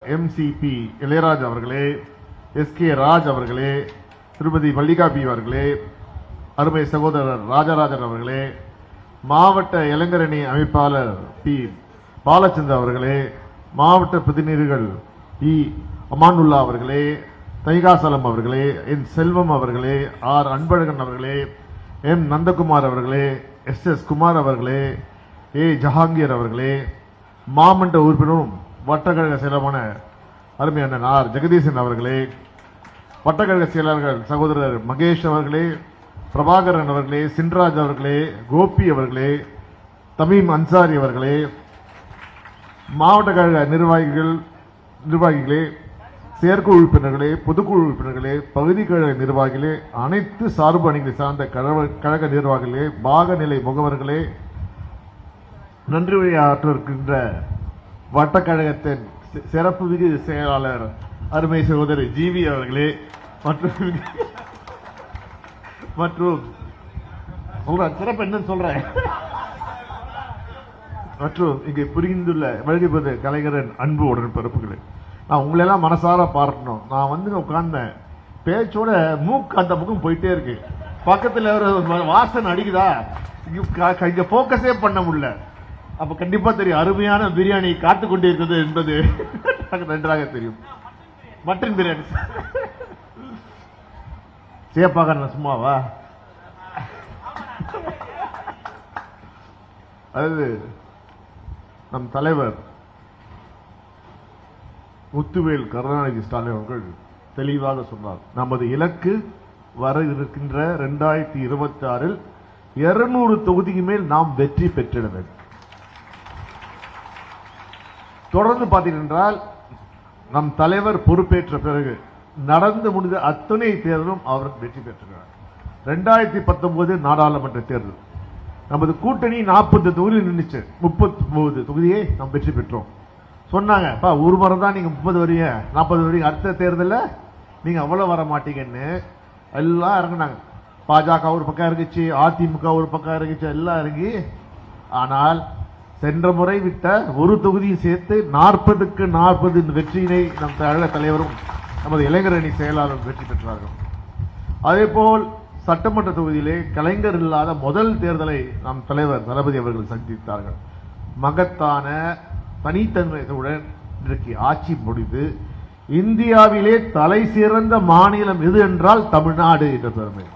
MCB Ilayaraj அவர்களே, SK Raj அவர்களே, திருமதி மல்லிகா பி அவர்களே, அருமை சகோதரர் ராஜராஜன் அவர்களே, மாவட்ட இளைஞரணி அமைப்பாளர் பி பாலச்சந்திர அவர்களே, மாவட்ட பிரதிநிதிகள் இ அமானுல்லா அவர்களே, தைகாசலம் அவர்களே, என் செல்வம் அவர்களே, ஆர் அன்பழகன் அவர்களே, எம் நந்தகுமார் அவர்களே, எஸ் குமார் அவர்களே, ஏ ஜஹாங்கீர் அவர்களே, மாமன்ற உறுப்பினரும் வட்டக்கழக செயலரான அருமை அண்ணன் ஆர் ஜெகதீசன் அவர்களே, வட்டக்கழக செயலாளர்கள் சகோதரர் மகேஷ் அவர்களே, பிரபாகரன் அவர்களே, சின்ராஜ் அவர்களே, கோபி அவர்களே, தமீம் அன்சாரி அவர்களே, மாவட்ட கழக நிர்வாகிகளே, செயற்குழு உறுப்பினர்களே, பொதுக்குழு உறுப்பினர்களே, பகுதி கழக நிர்வாகிகளே, அனைத்து சார்பு அணிகளை சார்ந்த கழக நிர்வாகிகளே, பாகநிலை முகவர்களே, நன்றி உரையாற்ற இருக்கின்ற வட்டக்கழகத்தின் சிறப்பு மிகு செயலாளர் அருமை சகோதரி ஜிவி அவர்களே, மற்றும் சிறப்பு என்ன சொல்றேன் மற்றும் இங்கே புரிந்துள்ள வழங்கிப்பது கலைஞரின் அன்பு உடன்பிறப்புகளே, நான் உங்களெல்லாம் மனசார பார்க்கணும். நான் வந்து உட்கார்ந்தேன், பேச்சோட மூக்கு அந்த பக்கம் போயிட்டே இருக்கு, பக்கத்தில் ஒரு வாசனை அடிக்குதா, இங்க போக்கஸே பண்ண முடியல. அப்ப கண்டிப்பா தெரியும் அருமையான பிரியாணி காத்து கொண்டிருக்கிறது என்பது நன்றாக தெரியும். மட்டன் பிரியாணி சேப்பாக சும்மாவா? அதாவது நம் தலைவர் முத்துவேல் கருணாநிதி ஸ்டாலின் அவர்கள் தெளிவாக சொன்னார், நமது இலக்கு வர இருக்கின்ற 2026 200 தொகுதிக்கு மேல் நாம் வெற்றி பெற்றிட வேண்டும். தொடர்ந்து பார்த்தீர்கள், நம் தலைவர் பொறுப்பேற்ற பிறகு நடந்து முடிந்த அத்தனை தேர்தலும் அவர் வெற்றி பெற்றார். 2019 நாடாளுமன்ற தேர்தல் நமது கூட்டணி 40 தொகுதி நின்றுச்சு, 39 தொகுதியை நாம் வெற்றி பெற்றோம். சொன்னாங்க, ஒரு முறை தான் நீங்க 30 வரீங்க 40 வரீங்க, அடுத்த தேர்தலில் நீங்க அவ்வளவு வர மாட்டீங்கன்னு எல்லாம் இறங்கினாங்க. பாஜக ஒரு பக்கம் இறங்கிச்சு, அதிமுக ஒரு பக்கம் இறங்கிச்சு, எல்லாம் இறங்கி. ஆனால் சென்ற முறை விட்ட ஒரு தொகுதியை சேர்த்து 40க்கு 40 வெற்றியினை நம் கழக தலைவரும் நமது இளைஞரணி செயலாளரும் வெற்றி பெற்றார்கள். அதேபோல் சட்டமன்ற தொகுதியிலே கலைஞர் இல்லாத முதல் தேர்தலை நம் தலைவர் தளபதி அவர்கள் சந்தித்தார்கள். மகத்தான தனித்தன்மையுடன் இன்றைக்கு ஆட்சி முடிந்து இந்தியாவிலே தலை சிறந்த மாநிலம் எது என்றால் தமிழ்நாடு என்ற பெருமை.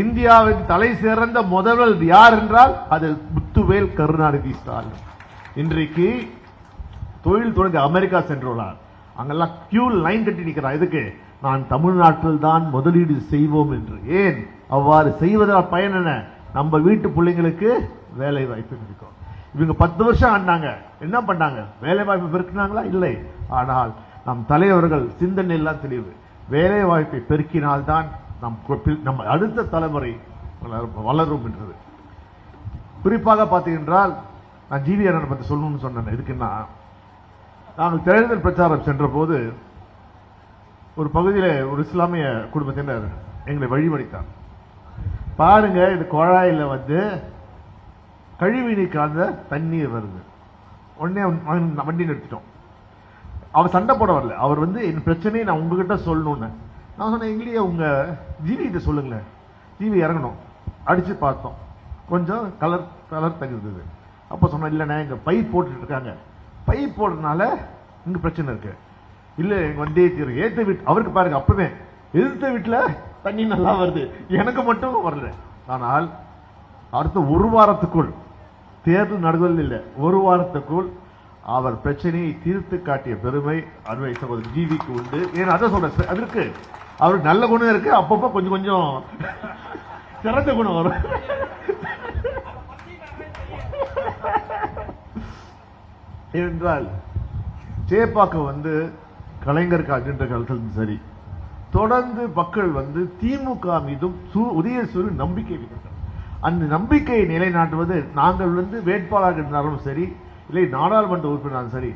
இந்தியாவின் தலை சிறந்த முதல்வர் யார் என்றால் அது முத்துவேல் கருணாநிதி ஸ்டாலின். இன்றைக்கு தொழில் தொடங்க அமெரிக்கா சென்றுள்ளார், அங்கெல்லாம் கியூ லைன் கட்டி நிற்கிறார். இதுக்கு நான் தமிழ்நாட்டில் தான் முதலீடு செய்வோம் என்று. ஏன் அவ்வாறு செய்வதால் பயன் என்ன? நம்ம வீட்டு பிள்ளைங்களுக்கு வேலை வாய்ப்பு கிடைக்கும். இவங்க 10 வருஷம் ஆண்டாங்க, என்ன பண்ணாங்க? வேலை வாய்ப்பு பெருக்கினாங்களா? இல்லை. ஆனால் நம் தலைவர்கள் சிந்தனை எல்லாம் தெளிவு, வேலை வாய்ப்பை பெருக்கினால்தான் நம்ம அடுத்த தலைமுறை வளரும் என்றது. குறிப்பாக பார்த்தீங்கன்றால், நான் ஜிவி அண்ணனை பற்றி சொல்லணும்னு சொன்னேன். எதுக்குன்னா, நாங்கள் தேர்தல் பிரச்சாரம் சென்ற போது ஒரு பகுதியில் ஒரு இஸ்லாமிய குடும்பத்தினர் எங்களை வழிமறித்தார். பாருங்க, இது குழாயில் வந்து கழிவு நீக்காத தண்ணீர் வருது. உடனே வண்டி நிறுத்திட்டோம். அவர் சண்டை போட வரல, அவர் வந்து என் பிரச்சனையை நான் உங்ககிட்ட சொல்லணும்னு. நான் சொன்னேன், எங்களையே உங்க ஜிவி கிட்ட சொல்லுங்களேன். ஜிவி இறங்கணும், அடிச்சு பார்த்தோம், கொஞ்சம் கலர் தகுந்தது. அப்போ சொன்னேன், இல்லைண்ணே இங்க பைப் போட்டுட்டு இருக்காங்க, பைப் போடுறதுனால இங்க பிரச்சனை இருக்கு. இல்ல எங்க வண்டியை தீரும் ஏத்த வீட்டு அவருக்கு பாருங்க, அப்பவே எதிர்த்த வீட்டுல தண்ணி நல்லா வருது, எனக்கு மட்டும் வரல. ஆனால் அடுத்த ஒரு வாரத்துக்குள், தேர்தல் நடுவதில் இல்லை, ஒரு வாரத்துக்குள் அவர் பிரச்சனையை தீர்த்து காட்டிய பெருமை அருமை சகோதரர் ஜிவிக்கு உண்டு. ஏன்னா அதை சொல்ற, அதற்கு அவருக்கு நல்ல குணம் இருக்கு, அப்பப்போ கொஞ்சம் கொஞ்சம் சிறந்த குணம் வரும். ஏனென்றால் சேப்பாக்கம் வந்து கலைஞர் காட்டுகின்ற காலத்தில் சரி, தொடர்ந்து மக்கள் வந்து திமுக மீதும் உதயசூரிய நம்பிக்கை வைக்கிறார். அந்த நம்பிக்கையை நிலைநாட்டுவது நாங்கள் வந்து வேட்பாளர்கள் இருந்தாலும் சரி, இல்லை நாடாளுமன்ற உறுப்பினரும் சரி,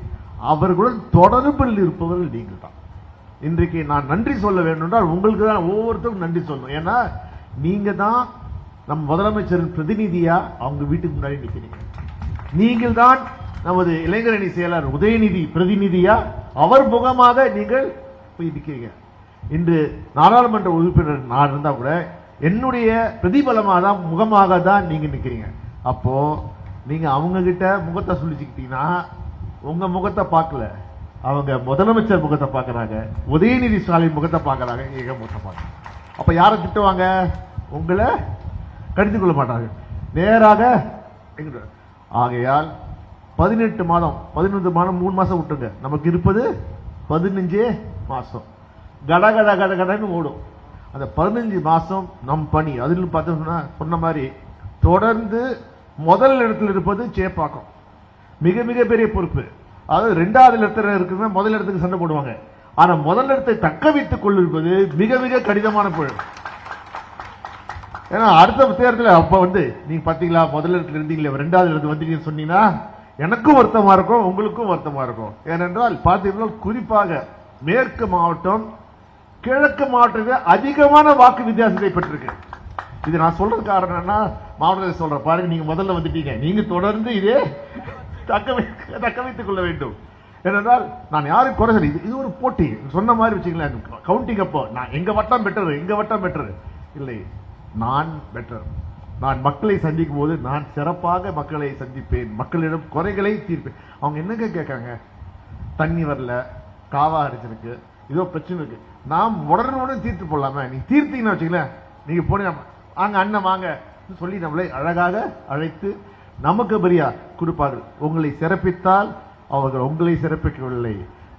அவர்களுடன் தொடர்பில் இருப்பவர்கள் நீங்கள் தான். இன்றைக்கு நான் நன்றி சொல்ல வேண்டும் என்றால் உங்களுக்கு தான், ஒவ்வொருத்தருக்கும் நன்றி சொல்லணும். ஏன்னா நீங்க தான் நம் முதலமைச்சரின் பிரதிநிதியா அவங்க வீட்டுக்கு முன்னாடி நிற்கிறீங்க. நீங்கள் தான் நமது இளைஞரணி செயலர் உதயநிதி பிரதிநிதியா அவர் முகமாக நீங்கள் போய் நிற்கிறீங்க. இன்று நாடாளுமன்ற உறுப்பினர் நான் இருந்தா கூட என்னுடைய பிரதிபலமாக தான் முகமாக தான் நீங்க நிற்கிறீங்க. அப்போ நீங்க அவங்க கிட்ட முகத்தை சொல்லிச்சுக்கிட்டீங்கன்னா உங்க முகத்தை பார்க்கல, அவங்க முதலமைச்சர் முகத்தை பார்க்கறாங்க, உதயநிதி ஸ்டாலின் முகத்தை பார்க்கறாங்க, எங்க முகத்தை பார்க்கறாங்க. அப்ப யாரை திட்டுவாங்க? உங்களை கடிந்து கொள்ள மாட்டாங்க, நேராக. ஆகையால் 18 மாதம் 11 மாதம் 3 மாசம் விட்டுங்க, நமக்கு இருப்பது 15 மாசம். கடகட கடகடன்னு ஓடும். அந்த 15 மாசம் நம் பணி. அதில் பார்த்தோம்னா சொன்ன மாதிரி தொடர்ந்து முதல் இடத்துல இருப்பது சேப்பாக்கம், மிக மிக பெரிய பொறுப்பு. அதாவது 2வது இடத்துல இருக்குன்னா முதல் இடத்துக்கு சண்டை போடுவாங்க. ஆனா முதல் இடத்தை தக்க வைத்துக் கொள்ளிருப்பது மிக மிக கடினமான பொருள். ஏன்னா அடுத்த தேர்தல் அப்ப நீங்க பாத்தீங்களா முதல் இடத்துல இருந்தீங்களே 2வது இடத்துல வந்தீங்கன்னு சொன்னீங்கன்னா எனக்கும் வருத்தமா இருக்கும், உங்களுக்கும் வருத்தமா இருக்கும். ஏனென்றால் பார்த்தீங்கன்னா குறிப்பாக மேற்கு மாவட்டம் கிழக்கு மாவட்டத்தில் அதிகமான வாக்கு வித்தியாசத்தை பெற்றிருக்கு. இது நான் சொல்றது காரணம் என்ன, மாவட்டத்தை சொல்ற பாருங்க, நீங்க முதல்ல வந்துட்டீங்க, நீங்க தொடர்ந்து இதே தக்க வைத்துக் கொள்ள வேண்டும். ஏனென்றால் நான் யாரும் குறை சொல்ல, இது ஒரு போட்டி. சொன்ன மாதிரி வச்சுக்கலாம், கவுண்டிங் அப்போ நான் எங்க வட்டம் பெட்டர், எங்க வட்டம் பெட்டர் இல்லை, நான் பெட்டர். நான் மக்களை சந்திக்கும் போது நான் சிறப்பாக மக்களை சந்திப்பேன், மக்களிடம் குறைகளை தீர்ப்பேன். அவங்க என்னங்க கேட்காங்க, தண்ணி வரல, காவா அடிச்சிருக்கு, ஏதோ பிரச்சனை இருக்கு, நாம் உடனுடன் தீர்த்து போடலாமே. நீங்க தீர்த்தீங்கன்னு வச்சுக்கல, நீங்க போனீங்க அங்க அண்ணன் வாங்க சொல்லி நம்மளை அழகாக அழைத்து நமக்கு பரியா கொடுப்பார்கள். உங்களை சிறப்பித்தால் அவர்கள் உங்களை சிறப்பிக்கவில்லை,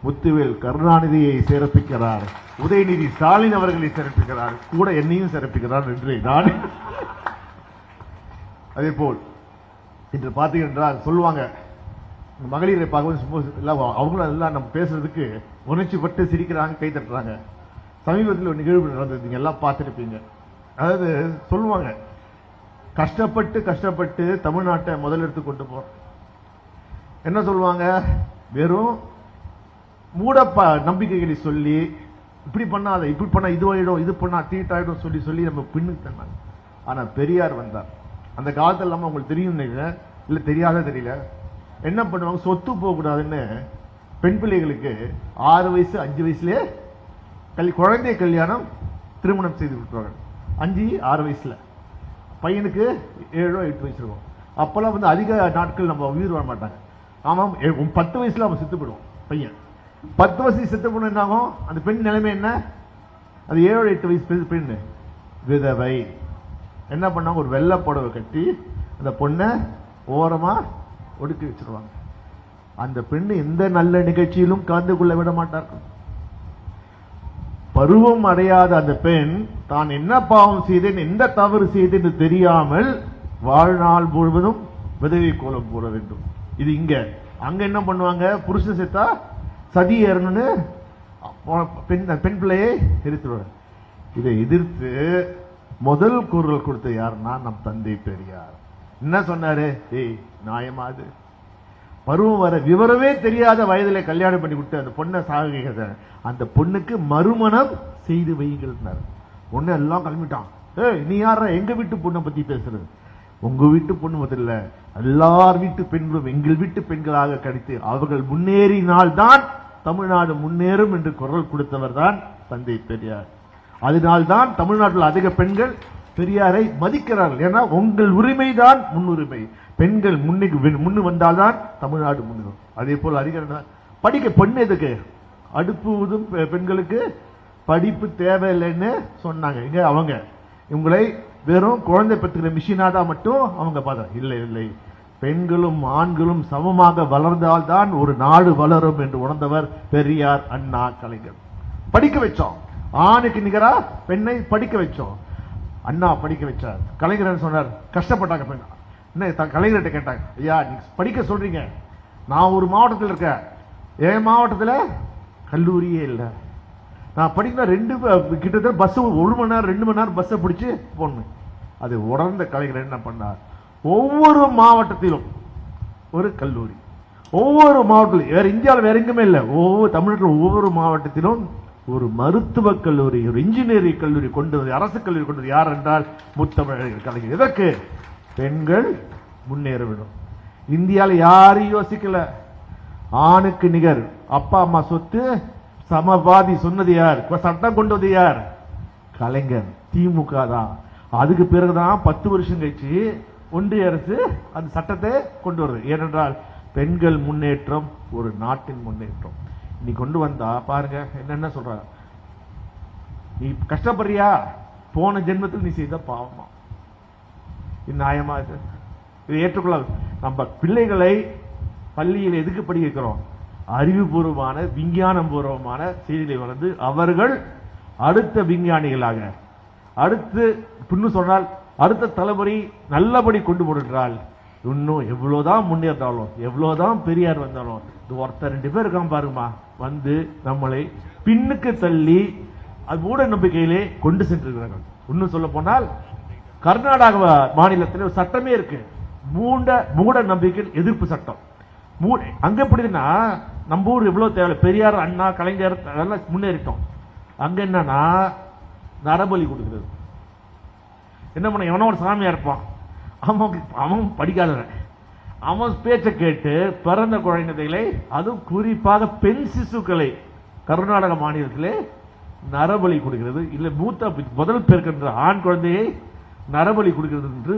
முத்துவேல் கருணாநிதியை சிறப்பிக்கிறார், உதயநிதி ஸ்டாலின் அவர்களை சிறப்பிக்கிறார், கூட என்னையும் சிறப்பிக்கிறார் என்று நான். அதே போல் இன்று பார்த்தீங்கன்னா சொல்லுவாங்க, மகளிரை பார்க்க அவங்களும் எல்லாம் நம்ம பேசுறதுக்கு உணர்ச்சி பட்டு சிரிக்கிறாங்க, கை தட்டுறாங்க. சமீபத்தில் ஒரு நிகழ்வு நடந்தது, நீங்க எல்லாம் பார்த்துருப்பீங்க. அதாவது சொல்லுவாங்க, கஷ்டப்பட்டு கஷ்டப்பட்டு தமிழ்நாட்டை முதலிடத்து கொண்டு போறோம். என்ன சொல்லுவாங்க, வெறும் மூடப்ப நம்பிக்கைகளை சொல்லி இப்படி பண்ணாத, இப்படி பண்ணா இதுவாயிடும், இது பண்ணா தீட்டாயிடும் சொல்லி சொல்லி நம்ம பின்னுக்கு தந்தாங்க. ஆனா பெரியார் வந்தார். அந்த காலத்துல இல்லாம உங்களுக்கு தெரியும் இல்ல, தெரியாத தெரியல, என்ன பண்ணுவாங்க, சொத்து போகக்கூடாதுன்னு பெண் பிள்ளைகளுக்கு 6 வயசு 5 வயசுலயே குழந்தை கல்யாணம் திருமணம் செய்து விட்டுருவாங்க. 5-6 வயசுல. பையனுக்கு 7-8 வயசு இருக்கும். அப்பெல்லாம் அதிக நாட்கள் நம்ம உயிர் வாழ மாட்டாங்க. ஆமாம், 10 வயசுல அவன் செத்து போயிடுவோம் பையன். 10 வயசு செத்து போன என்ன ஆகும், அந்த பெண் நிலைமை என்ன, அது 7-8 வயசு பெண் விதவை. என்ன பண்ணாங்க, ஒரு வெள்ளை புடவை கட்டி அந்த பொண்ணை ஓரமா ஒடுக்கி வச்சிருவாங்க. அந்த பெண் எந்த நல்ல நிகழ்ச்சியிலும் கலந்து கொள்ள விட மாட்டார்கள். பருவம் அடையாத அந்த பெண் தான் என்ன பாவம் செய்தேன், எந்த தவறு செய்தேன் தெரியாமல் வாழ்நாள் முழுவதும் விதவை கோலம் போட வேண்டும். இது இங்க. அங்க என்ன பண்ணுவாங்க, புருஷன் செத்தா சதி ஏறணும்னு பெண் பிள்ளையை எதிர்த்துவாங்க. இதை எதிர்த்து முதல் குரல் கொடுத்த யாருன்னா நம் தந்தை பெரியார். என்ன சொன்னாரு, ஏய் நியாயமா, அது பருவம் வர விவரமே தெரியாத வயதில கல்யாணம் பண்ணி விட்டு அந்த பொண்ணை சாக, அந்த பொண்ணுக்கு மறுமணம் செய்து வைங்கள். பொண்ணு எல்லாம் கிளம்பிட்டான். நீ யார எங்க வீட்டு பொண்ணை பத்தி பேசுறது, உங்க வீட்டு பொண்ணு முதல்ல எல்லார் வீட்டு பெண்களும் எங்கள் வீட்டு பெண்களாக கிடைத்து அவர்கள் முன்னேறினால்தான் தமிழ்நாடு முன்னேறும் என்று குரல் கொடுத்தவர் தான் தந்தை பெரியார். அதனால்தான் தமிழ்நாட்டில் அதிக பெண்கள் பெரியாரை மதிக்கிறார்கள். ஏன்னா உங்கள் உரிமை தான் முன்னுரிமை, பெண்கள் முன்னு வந்தால்தான் தமிழ்நாடு முன்னேறும். அதே போல் அதிகாரம் படிக்க பெண் எதுக்கு, அடுப்பு ஊதும் பெண்களுக்கு படிப்பு தேவையில்லைன்னு சொன்னாங்க. இங்க அவங்க இவங்களை வெறும் குழந்தை பெற்றுக்கிற மிஷினாக மட்டும் அவங்க பார்த்தா இல்லை இல்லை, பெண்களும் ஆண்களும் சமமாக வளர்ந்தால்தான் ஒரு நாடு வளரும் என்று உணர்ந்தவர் பெரியார், அண்ணா, கலைஞர். படிக்க வச்சோம், ஆணுக்கு நிகரா பெண்ணை படிக்க வச்சோம். அண்ணா படிக்க வச்சார், கலைஞர் சொன்னார் கஷ்டப்பட்டாங்க பெண். என்ன கலைஞர்கிட்ட கேட்டாங்க, ஐயா நீங்க படிக்க சொல்றீங்க, நான் ஒரு மாவட்டத்தில் இருக்கேன், என் மாவட்டத்தில் கல்லூரியே இல்லை, நான் படிக்கணும் கிட்டத்தட்ட பஸ் 1 மணி நேரம் 2 மணி நேரம் பஸ்ஸை பிடிச்சு போடணும். அது உணர்ந்த கலைஞர் என்ன பண்ணார், ஒவ்வொரு மாவட்டத்திலும் ஒரு கல்லூரி, ஒவ்வொரு மாவட்டத்திலும், வேற இந்தியாவில் வேற எங்குமே இல்லை, ஒவ்வொரு தமிழ்நாட்டில் ஒவ்வொரு மாவட்டத்திலும் ஒரு மருத்துவக் கல்லூரி, ஒரு இன்ஜினியரிங் கல்லூரி கொண்டு வந்து, அரசு கல்லூரி கொண்டு வந்து யார் என்றால் முத்தமிழர் கலைஞர். எதற்கு, பெண்கள் முன்னேற வேண்டும். இந்தியாவில் யாரும் யோசிக்கல, ஆணுக்கு நிகர் அப்பா அம்மா சொத்து சமபாதி சொன்னது யார்? சட்டம் கொண்டு வந்து யார்? கலைஞர், திமுக தான். அதுக்கு பிறகுதான் 10 வருஷம் கழிச்சு ஒன்றிய அரசு அந்த சட்டத்தை கொண்டு வருது. ஏனென்றால் பெண்கள் முன்னேற்றம் ஒரு நாட்டின் முன்னேற்றம். நீ கொண்டு வந்தா பாருங்க என்னென்ன சொல்ற. நீ கஷ்டப்படுறியா? போன ஜென்மத்தில் நீ செய்த பாவமா? இது நியாயமா? இது ஏற்றுக்கொள்ள. நம்ம பிள்ளைகளை பள்ளியில் எதுக்கு படிக்க வைக்கிறோம்? அறிவுபூர்வமான விஞ்ஞானம் பூர்வமான செய்திகளை வளர்ந்து அவர்கள் அடுத்த விஞ்ஞானிகளாக, அடுத்து இன்னும் சொன்னால் அடுத்த தலைமுறை நல்லபடி கொண்டு போடுறால் இன்னும் எவ்வளவுதான் முன்னேற்றாலும் எவ்வளவுதான் பெரியார் வந்தாலும் இது ஒருத்தர் 2 பேர் இருக்காம பாருமா வந்து நம்மளை பின்னுக்கு தள்ளி அது மூட நம்பிக்கையிலே கொண்டு சென்றிருக்கிறார்கள். இன்னும் சொல்ல போனால் கர்நாடக மாநிலத்தில் ஒரு சட்டமே இருக்கு, மூட நம்பிக்கை எதிர்ப்பு சட்டம். அங்க எப்படின்னா நம்ம ஊர் எவ்வளவு தேவை, பெரியார் அண்ணா கலைஞர் அதெல்லாம் முன்னேறிட்டோம். அங்க என்னன்னா நரபலி கொடுக்கிறது. என்ன பண்ண, எவனோ ஒரு சாமியா இருப்பான், அவன் படிக்காதவன், அவன் பேச்சை கேட்டு பிறந்த குழந்தைகளை, அதுவும் குறிப்பாக பெண் சிசுக்களை கர்நாடக மாநிலத்திலே நரபலி கொடுக்கிறது. இல்ல முதல் பிறக்கின்ற ஆண் குழந்தையை நரபலி கொடுக்கிறது என்று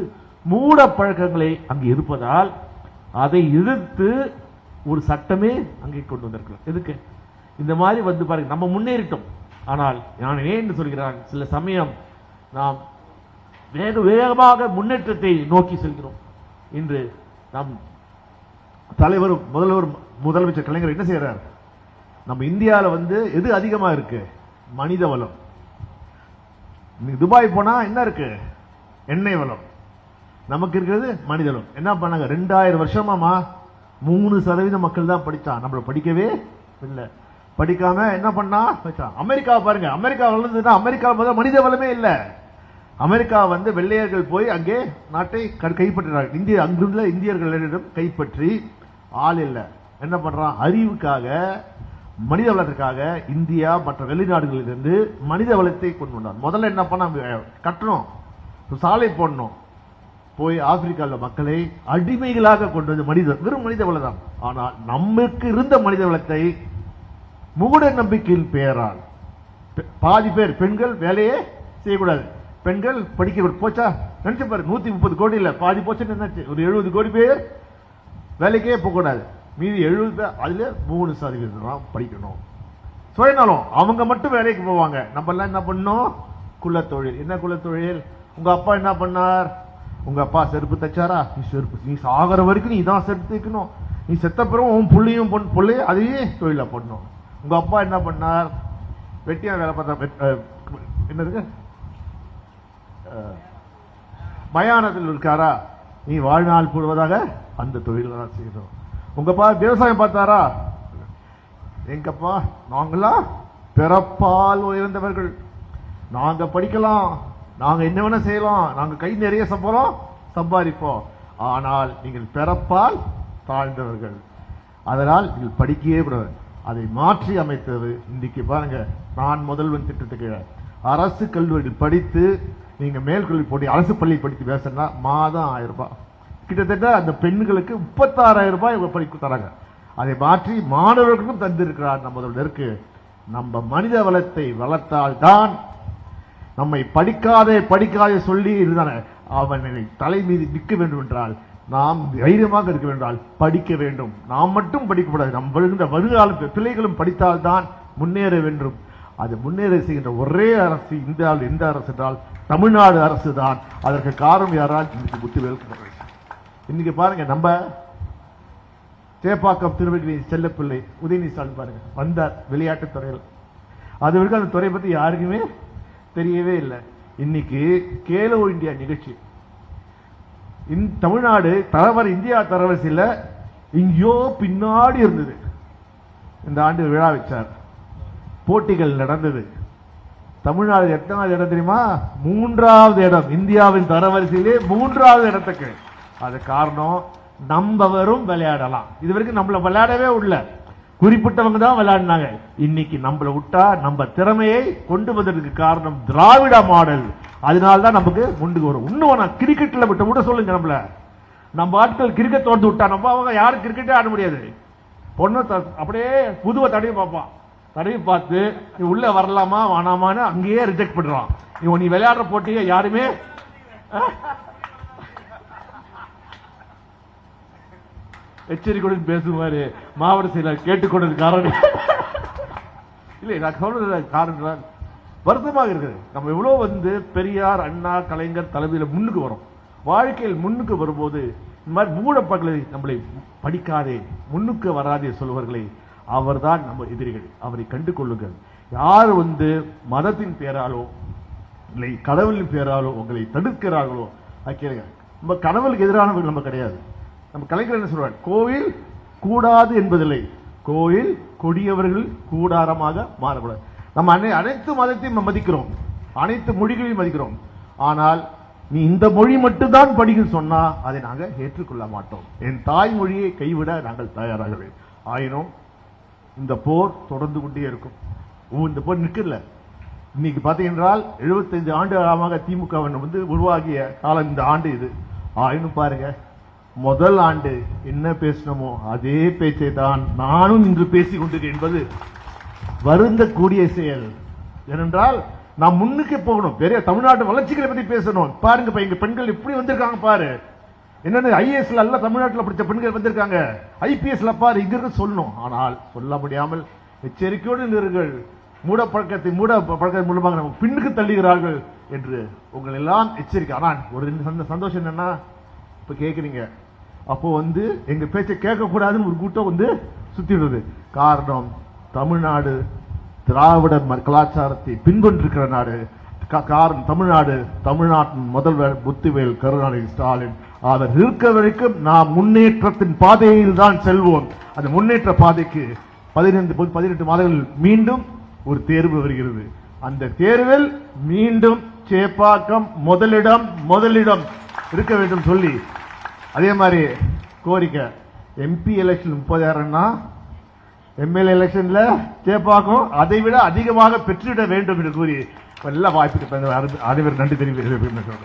மூட பழக்கங்களை அங்கு இருப்பதால் அதை எதிர்த்து ஒரு சட்டமே அங்கே கொண்டு வந்திருக்கிறோம். எதுக்கு? இந்த மாதிரி வந்து பாருங்க, நம்ம முன்னேறிட்டோம். ஆனால் நான் ஏன் சொல்கிறான், சில சமயம் நாம் வேகமாக முன்னேற்றத்தை நோக்கி செல்கிறோம். இன்று நம் தலைவர் முதலமைச்சர் கலைஞர் என்ன செய்யறார்? நம்ம இந்தியாவில் வந்து எது அதிகமா இருக்கு? மனித வளம். துபாய் போனா என்ன இருக்கு? எண்ணெய் வளம். நமக்கு இருக்கிறது மனித வளம். என்ன பண்ணாங்க? 2000 வருஷமாமா 3% மக்கள் தான் படிச்சான். நம்மள படிக்கவே இல்லை. படிக்காம என்ன பண்ணா? அமெரிக்காவை பாருங்க, அமெரிக்கா வளர்ந்ததுன்னா அமெரிக்கா முதல் மனித வளமே இல்லை. அமெரிக்கா வந்து வெள்ளையர்கள் போய் அங்கே நாட்டை கைப்பற்றினார்கள். அங்குள்ள இந்தியர்களிடம் கைப்பற்றி ஆள் இல்லை. என்ன பண்றான்? அறிவுக்காக, மனித வளத்திற்காக இந்தியா மற்ற வெளிநாடுகளிலிருந்து மனித வளத்தை கொண்டு வந்தார். முதல்ல என்ன பண்ண? கட்டணும், சாலை போடணும். போய் ஆப்பிரிக்காவில் மக்களை அடிமைகளாக கொண்டு வந்து வெறும் மனித வளம் தான். ஆனால் நமக்கு இருந்த மனித வளத்தை மூட நம்பிக்கையின் பெயரால் பாதி பேர் பெண்கள் வேலையே செய்யக்கூடாது, பெண்கள் படிக்க போச்சா நினைச்சு பாரு. 130 கோடி இல்ல, பாதி போச்சுன்னு என்னாச்சு? ஒரு 70 கோடி பேர் வேலைக்கே போகக்கூடாது. மீதி 70 பேர், அதுல 3% தான் படிக்கணும். சுயநலம், அவங்க மட்டும் வேலைக்கு போவாங்க. நம்ம எல்லாம் என்ன பண்ணோம்? குலத்தொழில். என்ன குலத்தொழில்? உங்க அப்பா என்ன பண்ணார்? உங்க அப்பா செருப்பு தைச்சாரா? நீ சாகர வரைக்கும் நீ தான் செருப்பு தைக்கணும். நீ செத்த பிறகு உன் புள்ளியும் பிள்ளைய அதையே தொழிலா பண்ணணும். உங்க அப்பா என்ன பண்ணார்? வெட்டியா வேலை பார்த்தா, என்ன இருக்கு, மயானத்தில் இருக்காரா? நீ வாழ்நாள் போடுவதாக அந்த தொழில தான் செய்யணும். உங்கப்பா விவசாயம் பார்த்தாரா? எங்கப்பா நாங்களா பிறப்பால் உயர்ந்தவர்கள், நாங்க படிக்கலாம், நாங்க என்ன வேணா செய்யலாம், நாங்க கை நிறைய சம்பாதிப்போம். ஆனால் நீங்கள் பிறப்பால் தாழ்ந்தவர்கள், அதனால் நீங்கள் படிக்கவே கூடாது. அதை மாற்றி அமைத்தது இன்னைக்கு பாருங்க. நான் முதல்வன் திட்டத்துக்கு அரசு கல்லூரியில் படித்து நீங்க மேல்கல்வி போட்டி அரசு பள்ளி படித்து பேசுனா மாதம் 1000 ரூபாய், கிட்டத்தட்ட அந்த பெண்களுக்கு 36,000 ரூபாய் படிக்க தராங்க. அதை மாற்றி மாணவர்களுக்கும் தந்திருக்கிறார் நம்ம முதல்வருக்கு. நம்ம மனித வளத்தை வளர்த்தால் தான், நம்மை படிக்காதே சொல்லி இருந்தான அவனை தலை மீது நிற்க வேண்டும் என்றால் நாம் தைரியமாக இருக்க வேண்டால் படிக்க வேண்டும். நாம் மட்டும் படிக்கக்கூடாது, நம் வருங்கால பிள்ளைகளும் படித்தால்தான் முன்னேற வேண்டும். அது முன்னேற செய்கின்ற ஒரே அரசு இந்தியாவில் எந்த அரசு என்றால் தமிழ்நாடு அரசு தான். அதற்கு காரணம் யாரால்? இன்னைக்கு முத்துவேல். இன்னைக்கு பாருங்க, நம்ம சேப்பாக்கம் திருவள்ளி செல்லப்பிள்ளை உதயநிதி ஸ்டாலின் பாருங்க வந்தார் விளையாட்டு துறையில். அது வரைக்கும் அந்த துறையை பத்தி யாருக்குமே தெரியவே இல்லை. இன்னைக்கு கேலோ இந்தியா நிகழ்ச்சி தமிழ்நாடு இந்தியா தரவரிசையில் இங்கேயோ பின்னாடி இருந்தது. இந்த ஆண்டு விழா வச்சார், போட்டிகள் நடந்தது. தமிழ்நாடு எத்தனாவது இடம் தெரியுமா? 3வது இடம். இந்தியாவின் தரவரிசையிலே 3வது இடத்துக்கு. அது காரணம் நம்பவரும் விளையாடலாம். இது வரைக்கும் நம்மள விளையாடவே உள்ள குறிப்பிட்டவங்க தான் விளையாடினாங்க. இன்னைக்கு நம்மள விட்டா நம்ம திறமையை கொண்டு வந்ததுக்கு காரணம் திராவிட மாடல். அதனால்தான் நமக்கு முன்னுக்கு வரும். இன்னும் கிரிக்கெட்ல விட சொல்லுங்க, நம்ம ஆட்கள் கிரிக்கெட் தோண்டு விட்டா நம்ம அவங்க யாரும் கிரிக்கெட்டே ஆட முடியாது. பொண்ணு அப்படியே புதுவை தடவி பார்ப்பான். தடவி பார்த்து நீ உள்ள வரலாமா வேணாமான்னு அங்கேயே ரிஜெக்ட் பண்றான். நீ விளையாடுற போட்டியை யாருமே எச்சரிக்கையுடன் பேசுவாரு. மாவட்ட செயலர் கேட்டுக்கொண்டது காரணம் இல்லை, நான் சொல்றது காரணம் வருத்தமாக இருக்குது. நம்ம எவ்வளவு பெரியார், அண்ணா, கலைஞர் தலைமையில முன்னுக்கு வரும். வாழ்க்கையில் முன்னுக்கு வரும்போது இந்த மாதிரி மூடப்பகளை நம்மளை படிக்காதே, முன்னுக்கு வராதே சொல்வர்களை அவர்தான் நம்ம எதிரிகள். அவரை கண்டு கொள்ளுங்கள். யார் மதத்தின் பேராலோ இல்லை கடவுளின் பேராலோ உங்களை தடுக்கிறார்களோ கேளுங்க. நம்ம கடவுளுக்கு எதிரானவர்கள் நம்ம கிடையாது. நம்ம கலைஞர் என்ன சொல்றார்? கோவில் கூடாது என்பதில்லை, கோயில் கொடியவர்கள் கூடாரமாக மாறக்கூடாது. நம்ம அனைத்து மதத்தையும் மதிக்கிறோம், அனைத்து மொழிகளையும் மதிக்கிறோம். ஆனால் நீ இந்த மொழி மட்டும்தான் படிக்க சொன்னா அதை நாங்கள் ஏற்றுக்கொள்ள மாட்டோம். என் தாய்மொழியை கைவிட நாங்கள் தயாராகவே. ஆயினும் இந்த போர் தொடர்ந்து கொண்டே இருக்கும். இந்த போர் நிற்கல. இன்னைக்கு பார்த்தீங்கன்னா 75 ஆண்டு காலமாக திமுக உருவாகிய காலம் இந்த ஆண்டு இது. ஆயினும் பாருங்க, முதல் ஆண்டு என்ன பேசணுமோ அதே பேச்சை தான் நானும் இன்று பேசிக் கொண்டிருக்கேன் என்பது வருந்தக்கூடிய செயல். ஏனென்றால் நாம் முன்னுக்கு போகணும். பெரிய தமிழ்நாட்டு வளர்ச்சிகளை பத்தி பேசணும். பாருங்க இங்க பெண்கள் எப்படி வந்திருக்காங்க பாரு. என்னன்னு ஐஏஎஸ்ல எல்லாம் தமிழ்நாட்டில் படித்த பெண்கள் வந்திருக்காங்க. ஐபிஎஸ்ல பாரு இங்க இருக்கு சொல்லணும். ஆனால் சொல்ல முடியாமல் எச்சரிக்கையோடு இருங்கள். மூடப்பழக்கத்தின் மூலமாக நம்ம பின்னுக்கு தள்ளுகிறார்கள் என்று உங்கள் எல்லாம் எச்சரிக்கை. ஆனால் ஒரு சந்தோஷம் என்னன்னா, இப்ப கேக்குறீங்க, அப்போ எங்க பேச்சை கேட்க கூடாதுன்னு ஒரு கூட்டம் சுத்திடுறது. காரணம், தமிழ்நாடு திராவிட கலாச்சாரத்தை பின்கொண்டிருக்கிற நாடு. காரணம், தமிழ்நாட்டின் முதல்வர் முத்துவேல் கருணாநிதி ஸ்டாலின் அவர் இருக்க வரைக்கும் நாம் முன்னேற்றத்தின் பாதையில் தான் செல்வோம். அந்த முன்னேற்ற பாதைக்கு 18 மாதங்கள் மீண்டும் ஒரு தேர்வு வருகிறது. அந்த தேர்வில் மீண்டும் சேப்பாக்கம் முதலிடம் இருக்க வேண்டும் சொல்லி, அதே மாதிரி கோரிக்கை, எம்பி எலெக்ஷன் 30,000னா எம்எல்ஏ எலெக்ஷன்ல சேப்பாக்கம் அதை விட அதிகமாக பெற்றுவிட வேண்டும் என்று கூறி எல்லா வாய்ப்புக்கு அனைவரும் நன்றி தெரிவிக்கிறேன்.